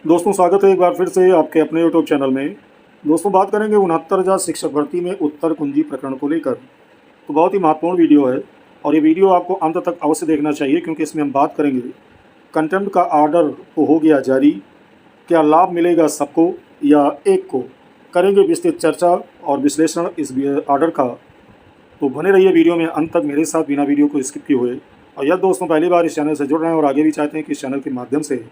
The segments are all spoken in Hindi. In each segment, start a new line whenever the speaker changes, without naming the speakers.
दोस्तों स्वागत है एक बार फिर से आपके अपने यूट्यूब चैनल में। दोस्तों बात करेंगे 69,000 शिक्षक भर्ती में उत्तर कुंजी प्रकरण को लेकर। तो बहुत ही महत्वपूर्ण वीडियो है और ये वीडियो आपको अंत तक अवश्य देखना चाहिए, क्योंकि इसमें हम बात करेंगे कंटेम्प्ट का आर्डर तो हो गया जारी, क्या लाभ मिलेगा सबको या एक को। करेंगे विस्तृत चर्चा और विश्लेषण इस आर्डर का। तो बने रहिए वीडियो में अंत तक मेरे साथ बिना वीडियो को स्किप किए हुए। और यदि दोस्तों पहली बार इस चैनल से जुड़ रहे हैं और आगे भी चाहते हैं कि इस चैनल के माध्यम से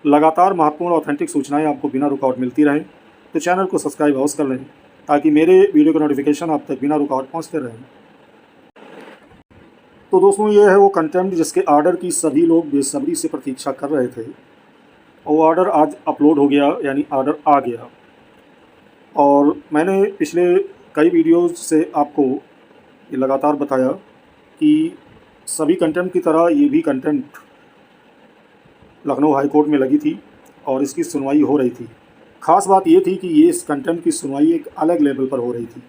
लगातार महत्वपूर्ण ऑथेंटिक सूचनाएं आपको बिना रुकावट मिलती रहें, तो चैनल को सब्सक्राइब अवश्य कर लें ताकि मेरे वीडियो का नोटिफिकेशन आप तक बिना रुकावट पहुंचते रहें। तो दोस्तों ये है वो कंटेम्प्ट जिसके आर्डर की सभी लोग बेसब्री से प्रतीक्षा कर रहे थे, और वो आर्डर आज अपलोड हो गया, यानी आर्डर आ गया। और मैंने पिछले कई वीडियोज़ से आपको ये लगातार बताया कि सभी कंटेम्प्ट की तरह ये भी कंटेम्प्ट लखनऊ हाई कोर्ट में लगी थी और इसकी सुनवाई हो रही थी। ख़ास बात ये थी कि ये इस कंटेम्प्ट की सुनवाई एक अलग लेवल पर हो रही थी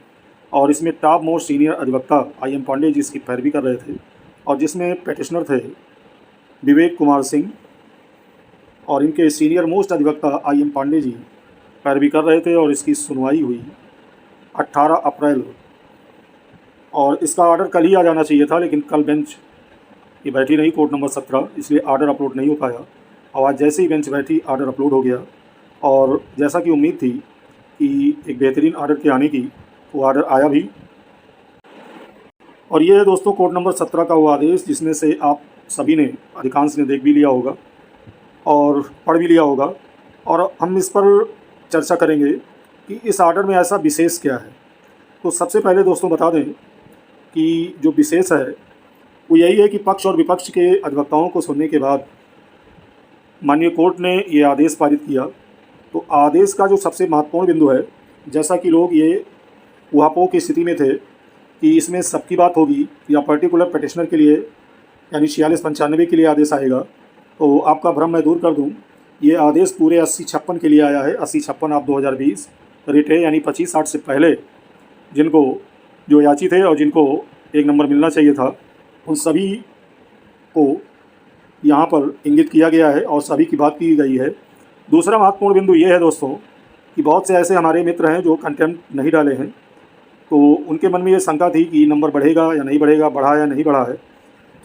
और इसमें टॉप मोस्ट सीनियर अधिवक्ता आई.एम. पांडे जी इसकी पैरवी कर रहे थे, और जिसमें पेटिशनर थे विवेक कुमार सिंह, और इनके सीनियर मोस्ट अधिवक्ता आई.एम. पांडे जी पैरवी कर रहे थे। और इसकी सुनवाई हुई 18 अप्रैल, और इसका आर्डर कल ही आ जाना चाहिए था, लेकिन कल बेंच ये बैठी नहीं, कोर्ट नंबर 17, इसलिए आर्डर अपलोड नहीं हो पाया। और आज जैसे ही बेंच बैठी आर्डर अपलोड हो गया, और जैसा कि उम्मीद थी कि एक बेहतरीन आर्डर के आने की, वो आर्डर आया भी। और ये है दोस्तों कोर्ट नंबर 17 का वो आदेश जिसमें से आप सभी ने, अधिकांश ने देख भी लिया होगा और पढ़ भी लिया होगा, और हम इस पर चर्चा करेंगे कि इस आर्डर में ऐसा विशेष क्या है। तो सबसे पहले दोस्तों बता दें कि जो विशेष है वो यही है कि पक्ष और विपक्ष के अधिवक्ताओं को सुनने के बाद माननीय कोर्ट ने ये आदेश पारित किया। तो आदेश का जो सबसे महत्वपूर्ण बिंदु है, जैसा कि लोग ये उहापोह की स्थिति में थे कि इसमें सबकी बात होगी या पर्टिकुलर पिटिशनर के लिए यानी 4695 के लिए आदेश आएगा, तो आपका भ्रम मैं दूर कर दूं। ये आदेश पूरे 8056 के लिए आया है। 8056 आप 2020 रिट है, यानी 25/8 से पहले जिनको जो याची थे और जिनको एक नंबर मिलना चाहिए था, उन सभी को यहाँ पर इंगित किया गया है और सभी की बात की गई है। दूसरा महत्वपूर्ण बिंदु ये है दोस्तों कि बहुत से ऐसे हमारे मित्र हैं जो कंटेम्प्ट नहीं डाले हैं, तो उनके मन में ये शंका थी कि नंबर बढ़ेगा या नहीं बढ़ेगा, बढ़ा या नहीं बढ़ा है।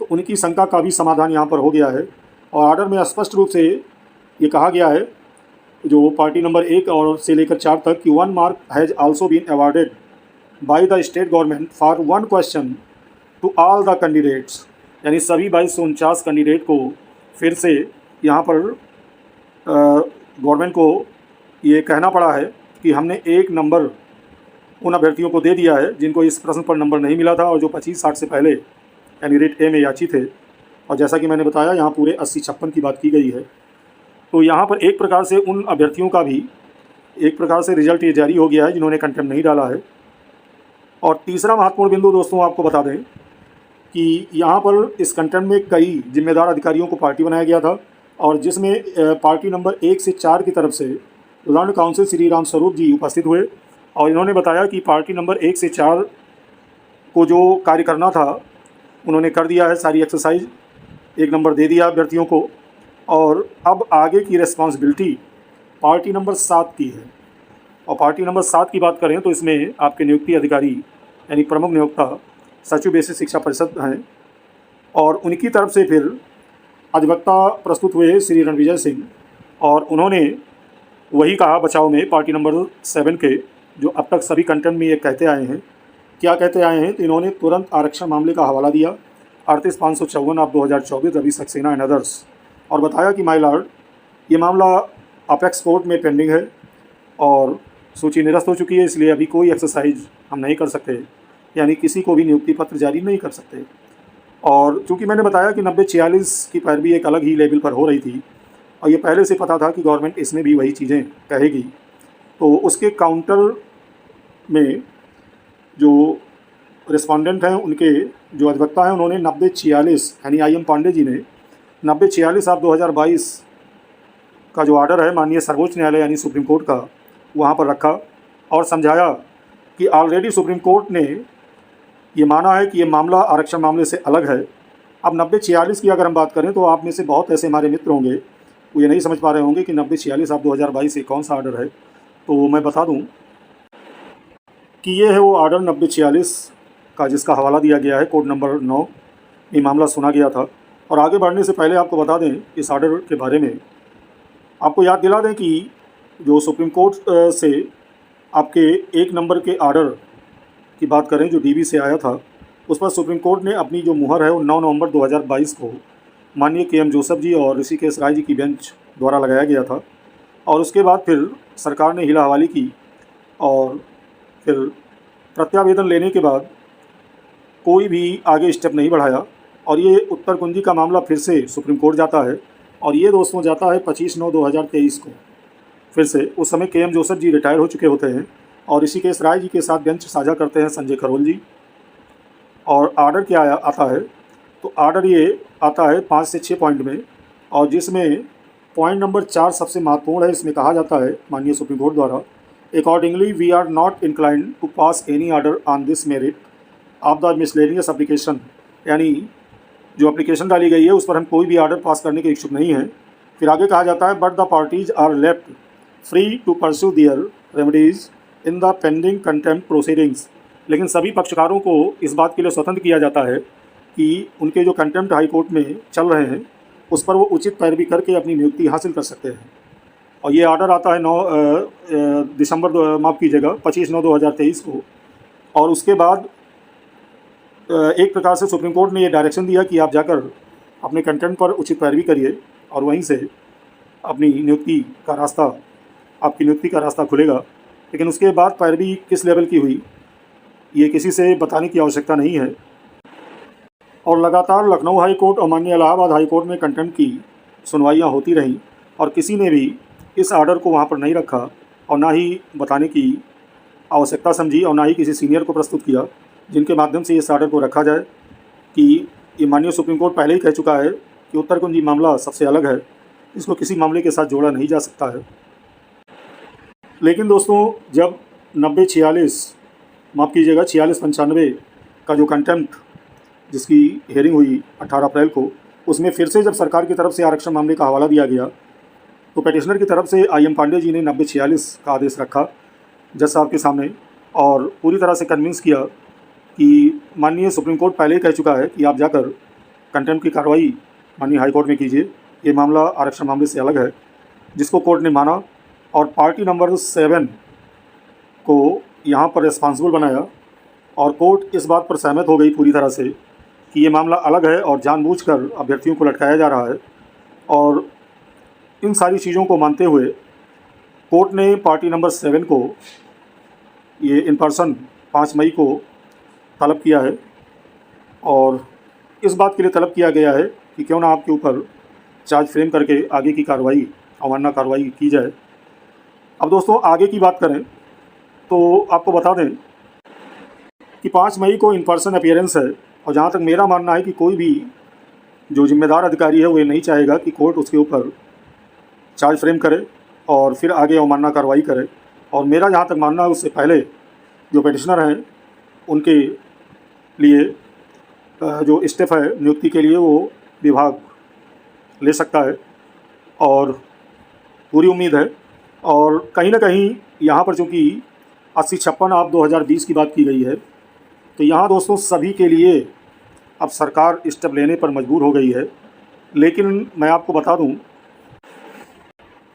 तो उनकी शंका का भी समाधान यहाँ पर हो गया है, और आर्डर में स्पष्ट रूप से ये कहा गया है, जो पार्टी नंबर 1 और से लेकर 4 तक, कि 1 mark has also been awarded by the state government for 1 question to all the candidates. यानी सभी 2249 कैंडिडेट को फिर से यहाँ पर गवर्नमेंट को ये कहना पड़ा है कि हमने एक नंबर उन अभ्यर्थियों को दे दिया है जिनको इस प्रश्न पर नंबर नहीं मिला था और जो 25/8 से पहले यानी रिट ए में याची थे। और जैसा कि मैंने बताया यहाँ पूरे 8056 की बात की गई है। तो यहाँ पर एक प्रकार से उन अभ्यर्थियों का भी एक प्रकार से रिजल्ट ये जारी हो गया है जिन्होंने कंटेम्प्ट नहीं डाला है। और तीसरा महत्वपूर्ण बिंदु दोस्तों आपको बता दें कि यहाँ पर इस कंटेम्प्ट में कई जिम्मेदार अधिकारियों को पार्टी बनाया गया था, और जिसमें पार्टी नंबर 1 से 4 की तरफ से लर्न काउंसिल श्री राम स्वरूप जी उपस्थित हुए, और इन्होंने बताया कि पार्टी नंबर 1 से 4 को जो कार्य करना था उन्होंने कर दिया है, सारी एक्सरसाइज एक नंबर दे दिया अभ्यर्थियों को, और अब आगे की रिस्पॉन्सिबिलिटी पार्टी नंबर 7 की है। और पार्टी नंबर 7 की बात करें तो इसमें आपके नियुक्ति अधिकारी यानी प्रमुख नियोक्ता सचिव बेसिक शिक्षा परिषद हैं, और उनकी तरफ से फिर अधिवक्ता प्रस्तुत हुए श्री रणविजय सिंह, और उन्होंने वही कहा बचाव में पार्टी नंबर 7 के, जो अब तक सभी कंटेम्प्ट में ये कहते आए हैं। क्या कहते आए हैं? तो इन्होंने तुरंत आरक्षण मामले का हवाला दिया 38,554 of 2024 Ravi Saxena and others, और बताया कि माय लॉर्ड ये मामला अपेक्स कोर्ट में पेंडिंग है और सूची निरस्त हो चुकी है, इसलिए अभी कोई एक्सरसाइज हम नहीं कर सकते, यानी किसी को भी नियुक्ति पत्र जारी नहीं कर सकते। और चूँकि मैंने बताया कि 90-46 की पैरवी एक अलग ही लेवल पर हो रही थी, और ये पहले से पता था कि गवर्नमेंट इसमें भी वही चीज़ें कहेगी, तो उसके काउंटर में जो रिस्पोंडेंट हैं, उनके जो अधिवक्ता हैं, उन्होंने 90-46 यानी आई.एम. पांडे जी ने 90-46 ऑफ 2022 का जो आर्डर है माननीय सर्वोच्च न्यायालय यानी सुप्रीम कोर्ट का, वहाँ पर रखा और समझाया कि ऑलरेडी सुप्रीम कोर्ट ने ये माना है कि ये मामला आरक्षण मामले से अलग है। अब 90-46 की अगर हम बात करें तो आप में से बहुत ऐसे हमारे मित्र होंगे वो ये नहीं समझ पा रहे होंगे कि 9046 ऑफ 2022 ये कौन सा आर्डर है। तो मैं बता दूं कि ये है वो आर्डर 9046 का जिसका हवाला दिया गया है कोड नंबर 9। ये मामला सुना गया था। और आगे बढ़ने से पहले आपको बता दें इस आर्डर के बारे में, आपको याद दिला दें कि जो सुप्रीम कोर्ट से आपके 1 नंबर के आर्डर की बात करें जो डीबी से आया था, उस पर सुप्रीम कोर्ट ने अपनी जो मुहर है वो 9 नवंबर 2022 को माननीय के एम जोसेफ जी और ऋषिकेश राय जी की बेंच द्वारा लगाया गया था। और उसके बाद फिर सरकार ने हिला हवाली की और फिर प्रत्यावेदन लेने के बाद कोई भी आगे स्टेप नहीं बढ़ाया और ये उत्तर कुंजी का मामला फिर से सुप्रीम कोर्ट जाता है। और ये दोस्तों जाता है 25/9/2023 को फिर से। उस समय के एम जोसेफ जी रिटायर हो चुके होते हैं और ऋषिकेश राय जी के साथ बेंच साझा करते हैं संजय करोल जी। और आर्डर क्या आता है, तो आर्डर ये आता है 5 से 6 पॉइंट में, और जिसमें पॉइंट नंबर 4 सबसे महत्वपूर्ण है। इसमें कहा जाता है माननीय सुप्रीम कोर्ट द्वारा, accordingly we are not inclined to pass any order on this merit of the miscellaneous application, यानी जो एप्लीकेशन डाली गई है उस पर हम कोई भी आर्डर पास करने के इच्छुक नहीं हैं। फिर आगे कहा जाता है but the parties are left free to pursue their remedies in the pending contempt proceedings, लेकिन सभी पक्षकारों को इस बात के लिए स्वतंत्र किया जाता है कि उनके जो कंटेम्प्ट हाई कोर्ट में चल रहे हैं उस पर वो उचित पैरवी करके अपनी नियुक्ति हासिल कर सकते हैं। और ये आर्डर आता है 25/9/2023 को। और उसके बाद एक प्रकार से सुप्रीम कोर्ट ने ये डायरेक्शन दिया कि आप जाकर अपने कंटेम्प्ट पर उचित पैरवी करिए और वहीं से अपनी नियुक्ति का रास्ता, आपकी नियुक्ति का रास्ता खुलेगा। लेकिन उसके बाद पैरवी किस लेवल की हुई ये किसी से बताने की आवश्यकता नहीं है। और लगातार लखनऊ हाई कोर्ट और माननीय इलाहाबाद हाई कोर्ट में कंटेम्प्ट की सुनवाइयाँ होती रहीं और किसी ने भी इस आर्डर को वहाँ पर नहीं रखा और ना ही बताने की आवश्यकता समझी और ना ही किसी सीनियर को प्रस्तुत किया जिनके माध्यम से इस आर्डर को रखा जाए कि ये माननीय सुप्रीम कोर्ट पहले ही कह चुका है कि उत्तर कुंजी मामला सबसे अलग है, इसको किसी मामले के साथ जोड़ा नहीं जा सकता है। लेकिन दोस्तों जब 9046 माफ़ कीजिएगा 4695 का जो कंटेम्प्ट जिसकी हेयरिंग हुई 18 अप्रैल को, उसमें फिर से जब सरकार की तरफ से आरक्षण मामले का हवाला दिया गया तो पेटिशनर की तरफ से आई एम पांडे जी ने 9046 का आदेश रखा जज साहब के सामने और पूरी तरह से कन्विंस किया कि माननीय सुप्रीम कोर्ट पहले ही कह चुका है कि आप जाकर कंटेम्प्ट की कार्रवाई माननीय हाई कोर्ट में कीजिए, ये मामला आरक्षण मामले से अलग है, जिसको कोर्ट ने माना। और पार्टी नंबर 7 को यहाँ पर रिस्पॉन्सिबल बनाया और कोर्ट इस बात पर सहमत हो गई पूरी तरह से कि ये मामला अलग है और जानबूझकर अभ्यर्थियों को लटकाया जा रहा है। और इन सारी चीज़ों को मानते हुए कोर्ट ने पार्टी नंबर 7 को ये इन पर्सन 5 मई को तलब किया है और इस बात के लिए तलब किया गया है कि क्यों ना आपके ऊपर चार्ज फ्रेम करके आगे की कार्रवाई, अवमानना कार्रवाई की जाए। अब दोस्तों आगे की बात करें तो आपको बता दें कि 5 मई को इन पर्सन अपीयरेंस है और जहाँ तक मेरा मानना है कि कोई भी जो जिम्मेदार अधिकारी है वो ये नहीं चाहेगा कि कोर्ट उसके ऊपर चार्ज फ्रेम करे और फिर आगे अवमानना कार्रवाई करे। और मेरा जहाँ तक मानना है उससे पहले जो पेटिशनर हैं उनके लिए जो स्टेप है नियुक्ति के लिए वो विभाग ले सकता है और पूरी उम्मीद है। और कहीं ना कहीं यहाँ पर चूँकि 8056 ऑफ 2020 की बात की गई है तो यहाँ दोस्तों सभी के लिए अब सरकार स्टेप लेने पर मजबूर हो गई है। लेकिन मैं आपको बता दूं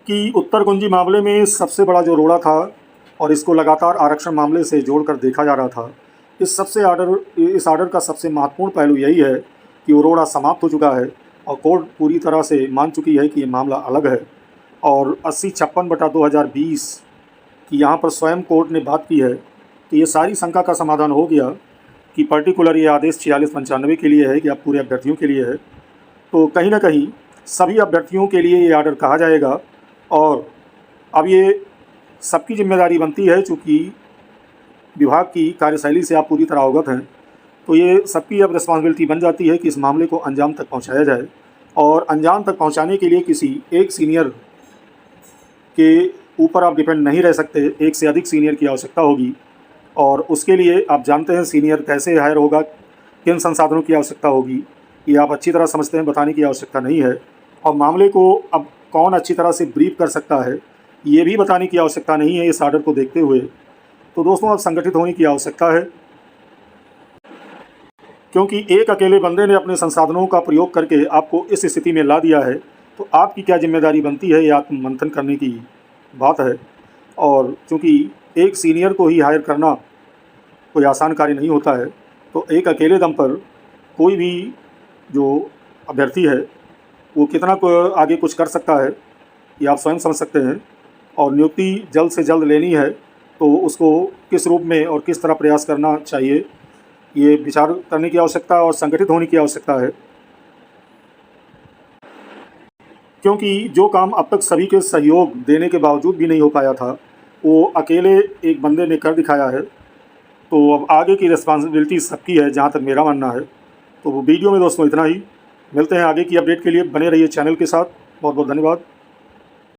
कि उत्तर कुंजी मामले में सबसे बड़ा जो रोड़ा था और इसको लगातार आरक्षण मामले से जोड़कर देखा जा रहा था, इस आर्डर का सबसे महत्वपूर्ण पहलू यही है कि वो रोड़ा समाप्त हो चुका है और कोर्ट पूरी तरह से मान चुकी है कि ये मामला अलग है। और 8056/2020 की यहाँ पर स्वयं कोर्ट ने बात की है तो ये सारी शंका का समाधान हो गया कि पर्टिकुलर ये आदेश 4695 के लिए है कि आप पूरे अभ्यर्थियों के लिए है। तो कहीं ना कहीं सभी अभ्यर्थियों के लिए ये आर्डर कहा जाएगा और अब ये सबकी जिम्मेदारी बनती है, चूँकि विभाग की कार्यशैली से आप पूरी तरह अवगत हैं, तो ये सबकी अब रिस्पॉन्सिबिलिटी बन जाती है कि इस मामले को अंजाम तक पहुंचाया जाए। और अंजाम तक पहुंचाने के लिए किसी एक सीनियर के ऊपर आप डिपेंड नहीं रह सकते, एक से अधिक सीनियर की आवश्यकता होगी। और उसके लिए आप जानते हैं सीनियर कैसे हायर होगा, किन संसाधनों की आवश्यकता होगी, ये आप अच्छी तरह समझते हैं, बताने की आवश्यकता नहीं है। और मामले को अब कौन अच्छी तरह से ब्रीफ कर सकता है ये भी बताने की आवश्यकता नहीं है इस आर्डर को देखते हुए। तो दोस्तों अब संगठित होने की आवश्यकता है, क्योंकि एक अकेले बंदे ने अपने संसाधनों का प्रयोग करके आपको इस स्थिति में ला दिया है। तो आपकी क्या जिम्मेदारी बनती है ये आत्ममंथन करने की बात है। और क्योंकि एक सीनियर को ही हायर करना कोई आसान कार्य नहीं होता है, तो एक अकेले दम पर कोई भी जो अभ्यर्थी है वो कितना आगे कुछ कर सकता है ये आप स्वयं समझ सकते हैं। और नियुक्ति जल्द से जल्द लेनी है तो उसको किस रूप में और किस तरह प्रयास करना चाहिए ये विचार करने की आवश्यकता और संगठित होने की आवश्यकता है। क्योंकि जो काम अब तक सभी के सहयोग देने के बावजूद भी नहीं हो पाया था वो अकेले एक बंदे ने कर दिखाया है। तो अब आगे की रिस्पॉन्सिबिलिटी सबकी है जहाँ तक मेरा मानना है। तो वो वीडियो में दोस्तों इतना ही, मिलते हैं आगे की अपडेट के लिए, बने रहिए चैनल के साथ। बहुत बहुत धन्यवाद।